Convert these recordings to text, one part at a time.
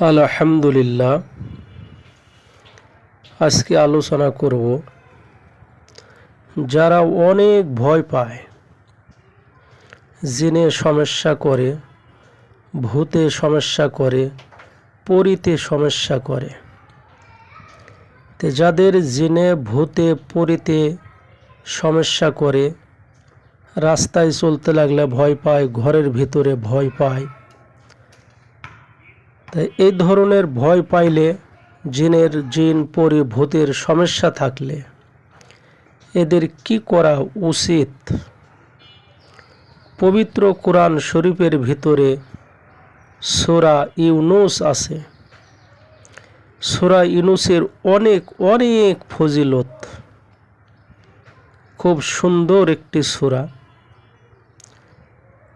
আলহামদুলিল্লাহ। আজকে আলোচনা করব যারা অনেক ভয় পায়, জিনে সমস্যা করে, ভূতে সমস্যা করে, পরীতে সমস্যা করে। যাদের জিনে ভূতে পরীতে সমস্যা করে, রাস্তায় চলতে লাগলে ভয় পায়, ঘরের ভিতরে ভয় পায়, তাই এই ধরনের ভয় পাইলে, জিন পরী ভূতের সমস্যা থাকলে এদের কি করা উচিত? পবিত্র কোরআন শরীফের ভিতরে সূরা ইউনূস আছে। সূরা ইউনূসের অনেক অনেক ফজিলত, খুব সুন্দর একটি সূরা।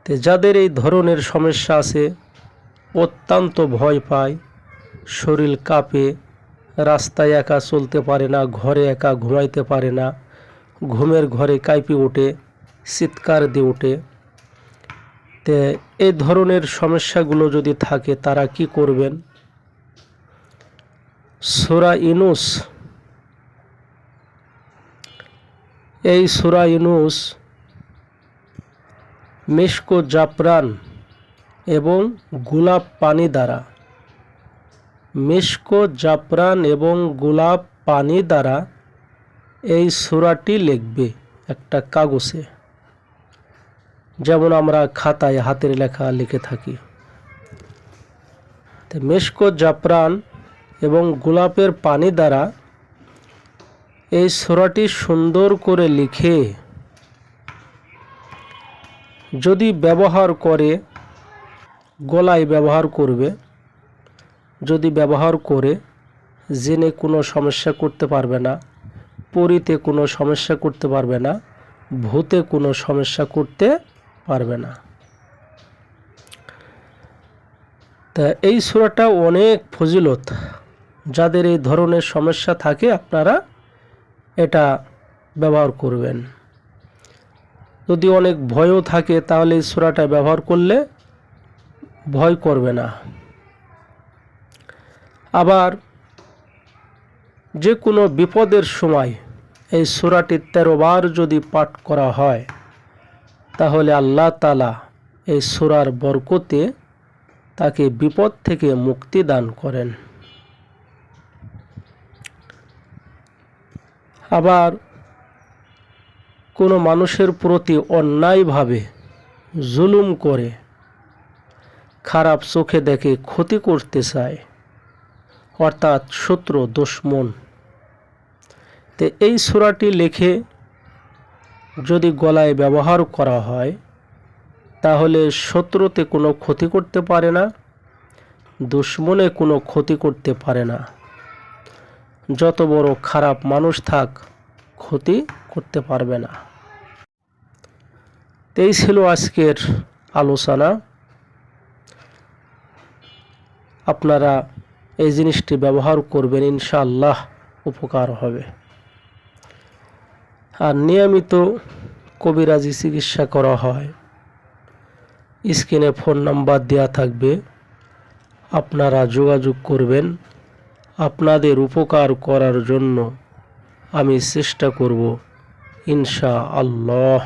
যাদের এই ধরনের সমস্যা আছে, অত্যন্ত ভয় পায়, শরীর কাঁপে, রাস্তায় একা চলতে পারে না, ঘরে একা ঘুমাইতে পারে না, ঘুমের ঘরে কাঁপে ওঠে, চিৎকার দিয়ে ওঠে। এই ধরনের সমস্যাগুলো যদি থাকে তারা কি করবেন? সূরা ইউনূস, এই সূরা ইউনূস মিশক জাফরান এবং গোলাপ পানি দ্বারা, মিশক জাফরান এবং গোলাপ পানি দ্বারা এই সূরাটি লিখবে একটা কাগজে, যেমন আমরা খাতায় হাতের লেখা লিখে থাকি। মিশক জাফরান এবং গোলাপের পানি দ্বারা এই সূরাটি সুন্দর করে লিখে যদি ব্যবহার করে, গলায় ব্যবহার করবে, যদি ব্যবহার করে, জিনে কোনো সমস্যা করতে পারবে না, পরীতে কোনো সমস্যা করতে পারবে না, ভূতে কোনো সমস্যা করতে পারবে না। তা এই সূরাটা অনেক ফজিলত। যাদের এই ধরনের সমস্যা থাকে আপনারা এটা ব্যবহার করবেন। যদি অনেক ভয়ও থাকে তাহলে এই সূরাটা ব্যবহার করলে ভয় করবে না। আবার যে কোনো বিপদের সময় এই সূরাটি 13 বার যদি পাঠ করা হয় তাহলে আল্লাহ তাআলা এই সূরার বরকতে তাকে বিপদ থেকে মুক্তি দান করেন। আবার কোনো মানুষের প্রতি অন্যায়ভাবে জুলুম করে, খারাপ চোখে দেখে ক্ষতি করতে চায়, অর্থাৎ শত্রু দুশমন, এই সূরাটি লিখে যদি গলায় ব্যবহার করা হয় তাহলে শত্রুতে কোনো ক্ষতি করতে পারে না, দুশমনে কোনো ক্ষতি করতে পারে না। যত বড় খারাপ মানুষ থাক, ক্ষতি করতে পারবে না। এই ছিল আজকের আলোচনা। আপনারা এই জিনিসটি ব্যবহার করবেন, ইনশাআল্লাহ উপকার হবে। আর নিয়মিত কবিরাজি চিকিৎসা করা হয়। স্ক্রিনে ফোন নাম্বার দেওয়া থাকবে, আপনারা যোগাযোগ করবেন। আপনাদের উপকার করার জন্য আমি চেষ্টা করব, ইনশাআল্লাহ।